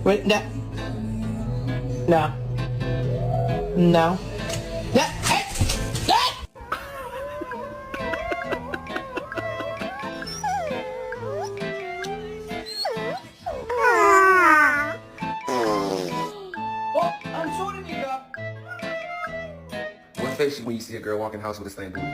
Wait, no. No. No. No. Hey! Hey! Oh, I'm shooting you, girl. What face you when you see a girl walk in the house with a stain booty?